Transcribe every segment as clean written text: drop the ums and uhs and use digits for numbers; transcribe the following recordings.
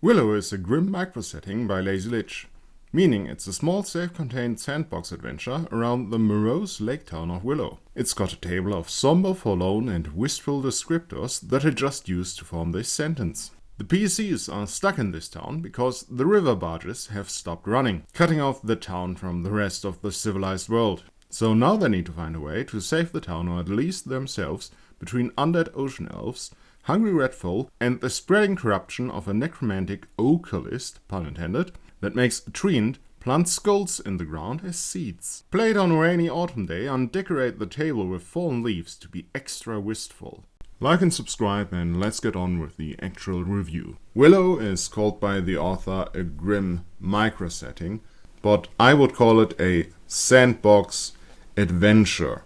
Willow is a grim micro-setting by Lazy Lich, meaning it's a small self-contained sandbox adventure around the morose lake town of Willow. It's got a table of somber, forlorn and wistful descriptors that I just used to form this sentence. The PCs are stuck in this town because the river barges have stopped running, cutting off the town from the rest of the civilized world. So now they need to find a way to save the town, or at least themselves, between undead ocean elves, hungry red folk, and the spreading corruption of a necromantic occultist, pun intended, that makes a treant plant skulls in the ground as seeds. Play it on a rainy autumn day and decorate the table with fallen leaves to be extra wistful. Like and subscribe, and let's get on with the actual review. Willow is called by the author a grim micro-setting, but I would call it a sandbox adventure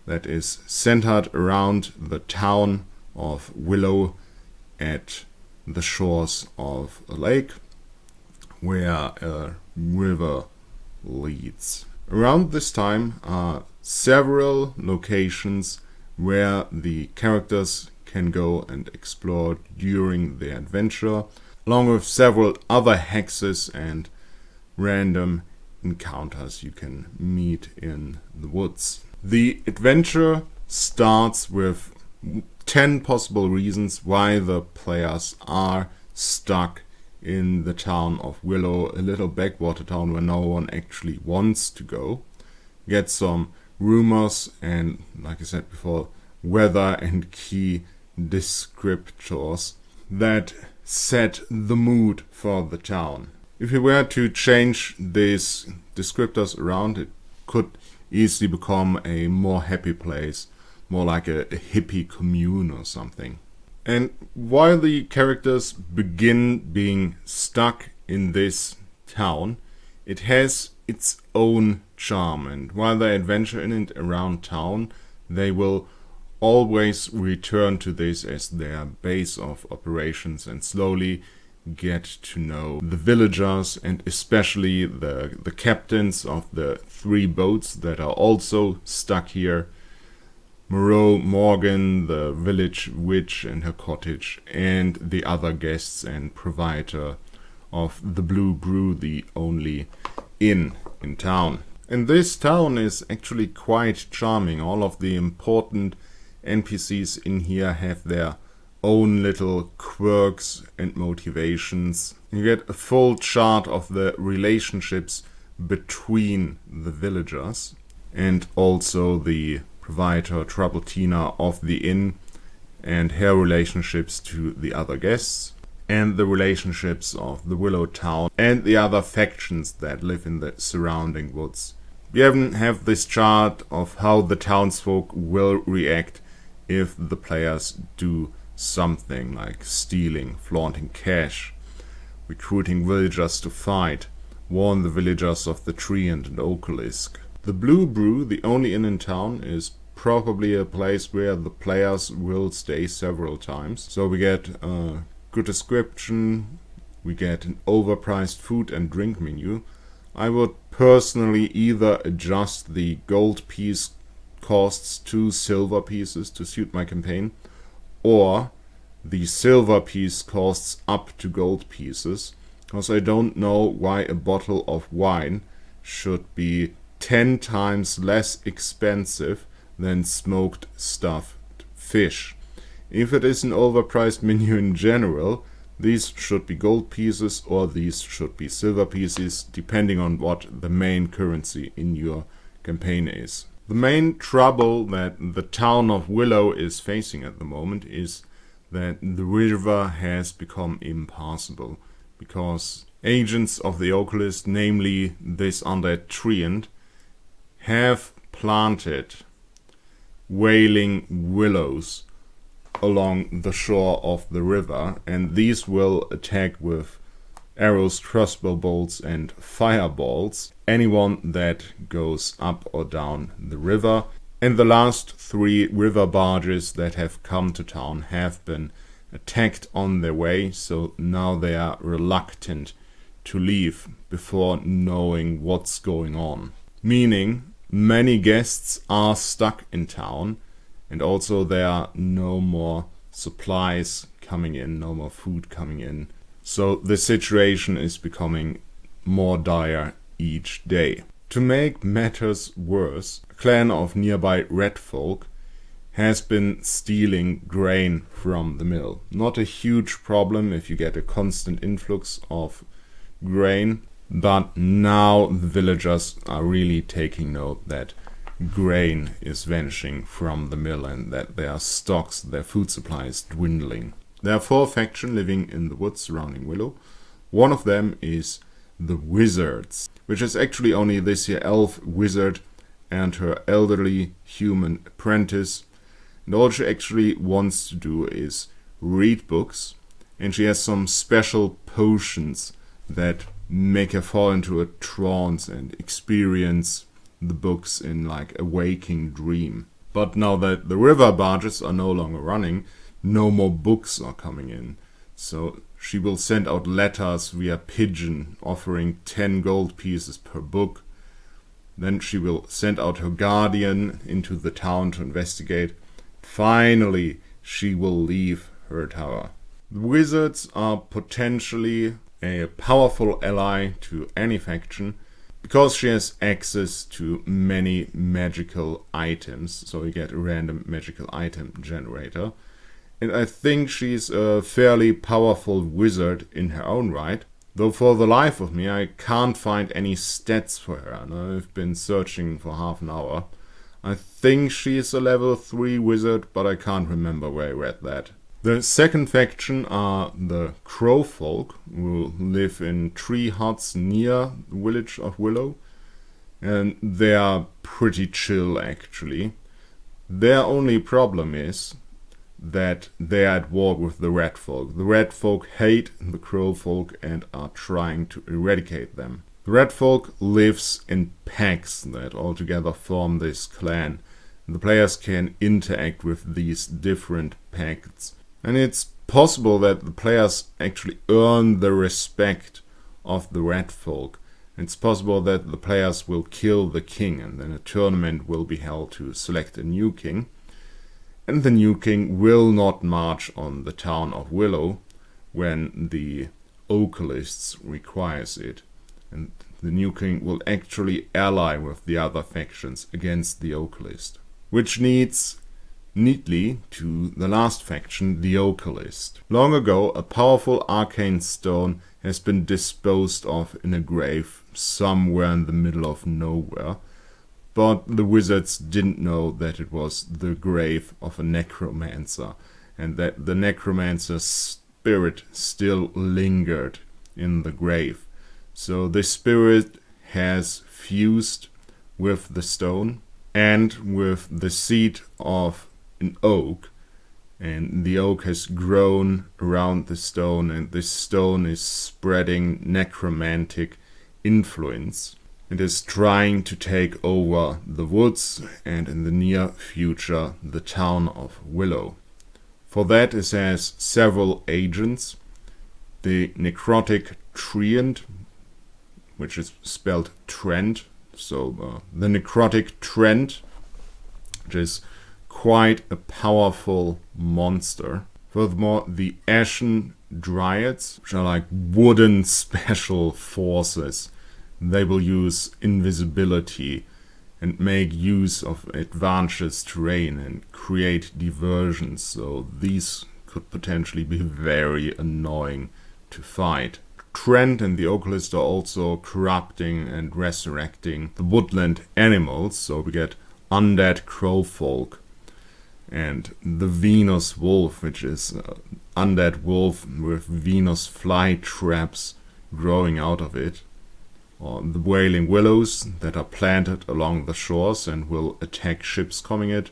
that is centered around the town of Willow at the shores of a lake where a river leads. Around this time are several locations where the characters can go and explore during the adventure, along with several other hexes and random encounters you can meet in the woods. The adventure starts with 10 possible reasons why the players are stuck in the town of Willow, a little backwater town where no one actually wants to go. Get some rumors and, like I said before, weather and key descriptors that set the mood for the town. If you were to change these descriptors around, it could easily become a more happy place, more like a hippie commune or something. And while the characters begin being stuck in this town, it has its own charm, and while they adventure in and around town, they will always return to this as their base of operations and slowly get to know the villagers, and especially the captains of the 3 boats that are also stuck here. Moreau, Morgan, the village witch and her cottage, and the other guests and provider of the Blue Brew, the only inn in town. And this town is actually quite charming. All of the important NPCs in here have their own little quirks and motivations. You get a full chart of the relationships between the villagers, and also the provider Trouble-Tina of the inn and her relationships to the other guests, and the relationships of the Willow town and the other factions that live in the surrounding woods. We even have this chart of how the townsfolk will react if the players do something like stealing, flaunting cash, recruiting villagers to fight, warn the villagers of the treant and occultist. The Blue Brew, the only inn in town, is probably a place where the players will stay several times. So we get a good description, we get an overpriced food and drink menu. I would personally either adjust the gold piece costs to silver pieces to suit my campaign, or the silver piece costs up to gold pieces, because I don't know why a bottle of wine should be 10 times less expensive than smoked stuffed fish. If it is an overpriced menu in general, these should be gold pieces or these should be silver pieces, depending on what the main currency in your campaign is. The main trouble that the town of Willow is facing at the moment is that the river has become impassable, because agents of the occultist, namely this undead treant, have planted wailing willows along the shore of the river, and these will attack with arrows, crossbow bolts and fireballs anyone that goes up or down the river. And the last 3 river barges that have come to town have been attacked on their way, so now they are reluctant to leave before knowing what's going on. Meaning many guests are stuck in town, and also there are no more supplies coming in, no more food coming in So the situation is becoming more dire each day. To make matters worse, a clan of nearby red folk has been stealing grain from the mill. Not a huge problem if you get a constant influx of grain, but now the villagers are really taking note that grain is vanishing from the mill and that their stocks, their food supply is dwindling. There are 4 factions living in the woods surrounding Willow. One of them is the Wizards, which is actually only this year elf wizard and her elderly human apprentice. And all she actually wants to do is read books, and she has some special potions that make her fall into a trance and experience the books in like a waking dream. But now that the river barges are no longer running, no more books are coming in. So she will send out letters via pigeon offering 10 gold pieces per book. Then she will send out her guardian into the town to investigate. Finally, she will leave her tower. The wizards are potentially a powerful ally to any faction because she has access to many magical items, so you get a random magical item generator. And I think she's a fairly powerful wizard in her own right, though for the life of me I can't find any stats for her, and I've been searching for half an hour. I think she's a level 3 wizard, but I can't remember where I read that. The second faction are the Crow folk, who live in tree huts near the village of Willow. And they are pretty chill, actually. Their only problem is that they are at war with the Red folk. The Red folk hate the Crow folk and are trying to eradicate them. The Red folk lives in packs that altogether form this clan. The players can interact with these different packs. And it's possible that the players actually earn the respect of the Red folk. It's possible that the players will kill the king and then a tournament will be held to select a new king. And the new king will not march on the town of Willow when the Occultists requires it. And the new king will actually ally with the other factions against the Occultist. Which leads neatly to the last faction, the Occultist. Long ago, a powerful arcane stone has been disposed of in a grave somewhere in the middle of nowhere. But the wizards didn't know that it was the grave of a necromancer, and that the necromancer's spirit still lingered in the grave. So the spirit has fused with the stone and with the seed of an oak, and the oak has grown around the stone, and this stone is spreading necromantic influence. It is trying to take over the woods and in the near future the town of Willow. For that it has several agents. The necrotic treant, which is spelled Trent, so the necrotic treant, which is quite a powerful monster. Furthermore, the Ashen Dryads, which are like wooden special forces. They will use invisibility and make use of advantageous terrain and create diversions, so these could potentially be very annoying to fight. Trent and the Occultist are also corrupting and resurrecting the woodland animals, so we get undead crowfolk and the Venus wolf, which is undead wolf with Venus fly traps growing out of it. Or the wailing willows that are planted along the shores and will attack ships coming in,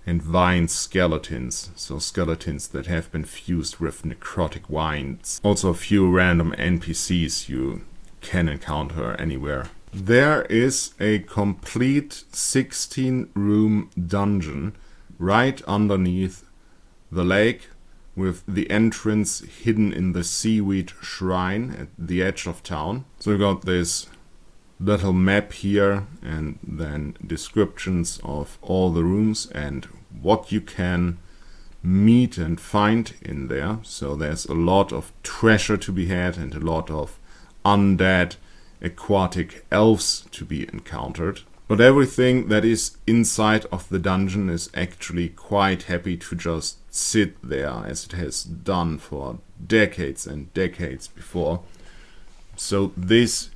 and vine skeletons, so skeletons that have been fused with necrotic vines. Also a few random NPCs you can encounter anywhere. There is a complete 16-room dungeon right underneath the lake, with the entrance hidden in the seaweed shrine at the edge of town. So we got this little map here and then descriptions of all the rooms and what you can meet and find in there. So there's a lot of treasure to be had and a lot of undead aquatic elves to be encountered. But everything that is inside of the dungeon is actually quite happy to just sit there, as it has done for decades and decades before. So this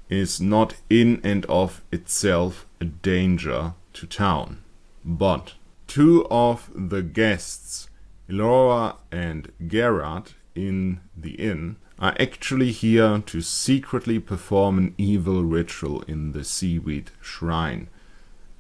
is not in and of itself a danger to town. But two of the guests, Elora and Gerard, in the inn, are actually here to secretly perform an evil ritual in the Seaweed Shrine.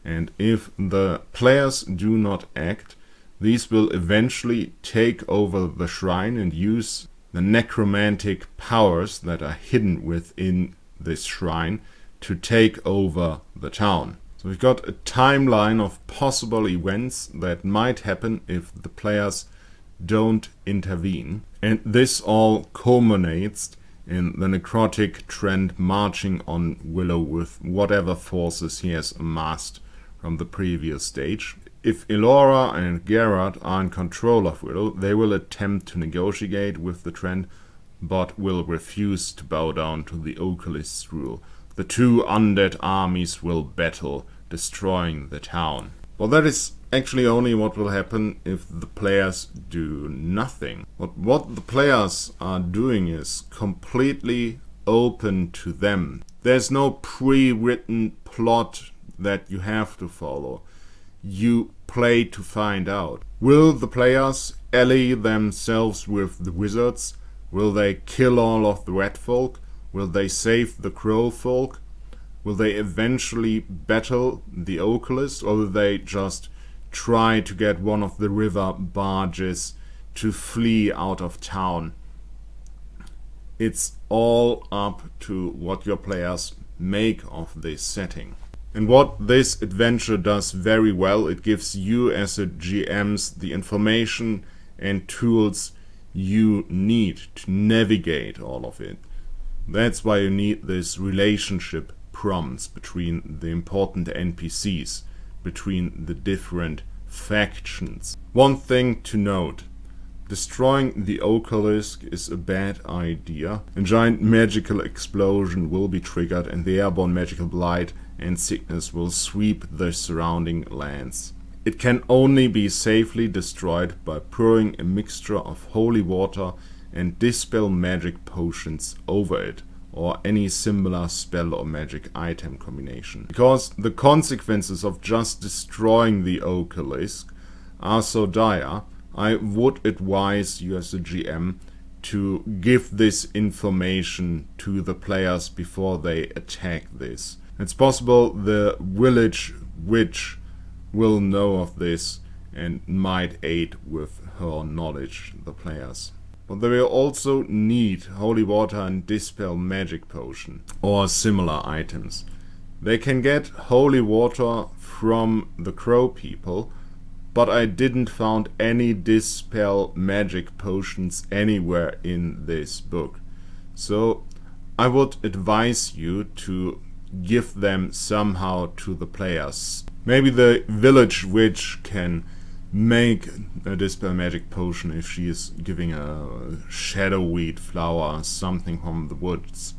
And if the players do not act, these will eventually take over the shrine and use the necromantic powers that are hidden within this shrine to take over the town. So we've got a timeline of possible events that might happen if the players don't intervene. And this all culminates in the necrotic trend marching on Willow with whatever forces he has amassed from the previous stage. If Elora and Gerard are in control of Willow, they will attempt to negotiate with the trend, but will refuse to bow down to the Occultist's rule. The two undead armies will battle, destroying the town. Well, that is actually only what will happen if the players do nothing. But what the players are doing is completely open to them. There's no pre-written plot that you have to follow. You play to find out. Will the players ally themselves with the wizards? Will they kill all of the red folk? Will they save the crow folk? Will they eventually battle the Oculist, or will they just try to get one of the river barges to flee out of town? It's all up to what your players make of this setting. And what this adventure does very well, it gives you as a GMs the information and tools you need to navigate all of it. That's why you need this relationship prompts between the important NPCs, between the different factions. One thing to note: destroying the Occultist is a bad idea. A giant magical explosion will be triggered, and the airborne magical blight and sickness will sweep the surrounding lands. It can only be safely destroyed by pouring a mixture of holy water and dispel magic potions over it, or any similar spell or magic item combination. Because the consequences of just destroying the Occultist are so dire, I would advise you as a GM to give this information to the players before they attack this. It's possible the village witch will know of this and might aid with her knowledge the players. But they will also need holy water and dispel magic potion or similar items. They can get holy water from the crow people, but I didn't find any dispel magic potions anywhere in this book. So I would advise you to give them somehow to the players. Maybe the village witch can make a dispel magic potion if she is giving a shadowweed flower, something from the woods.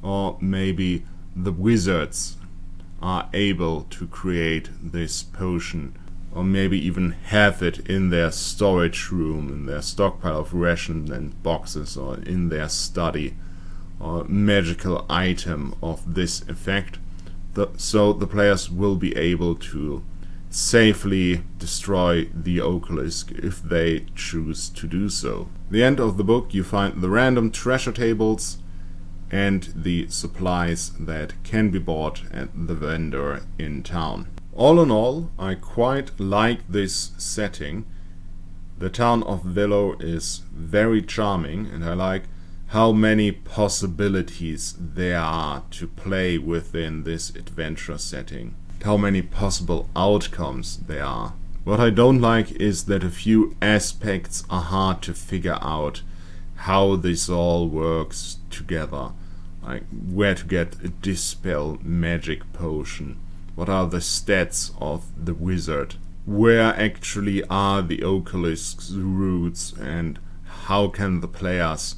Or maybe the wizards are able to create this potion, or maybe even have it in their storage room, in their stockpile of rations and boxes, or in their study, or magical item of this effect. So the players will be able to safely destroy the Occultist if they choose to do so. At the end of the book you find the random treasure tables and the supplies that can be bought at the vendor in town. All in all, I quite like this setting. The town of Willow is very charming, and I like how many possibilities there are to play within this adventure setting. How many possible outcomes there are. What I don't like is that a few aspects are hard to figure out how this all works together. Like where to get a dispel magic potion. What are the stats of the wizard? where actually are the Ocalisk's roots and how can the players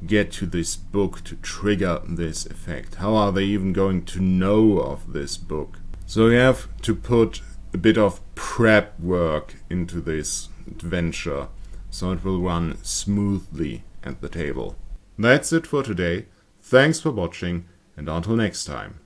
get to this book to trigger this effect? How are they even going to know of this book? So you have to put a bit of prep work into this adventure so it will run smoothly at the table. That's it for today. Thanks for watching, and until next time.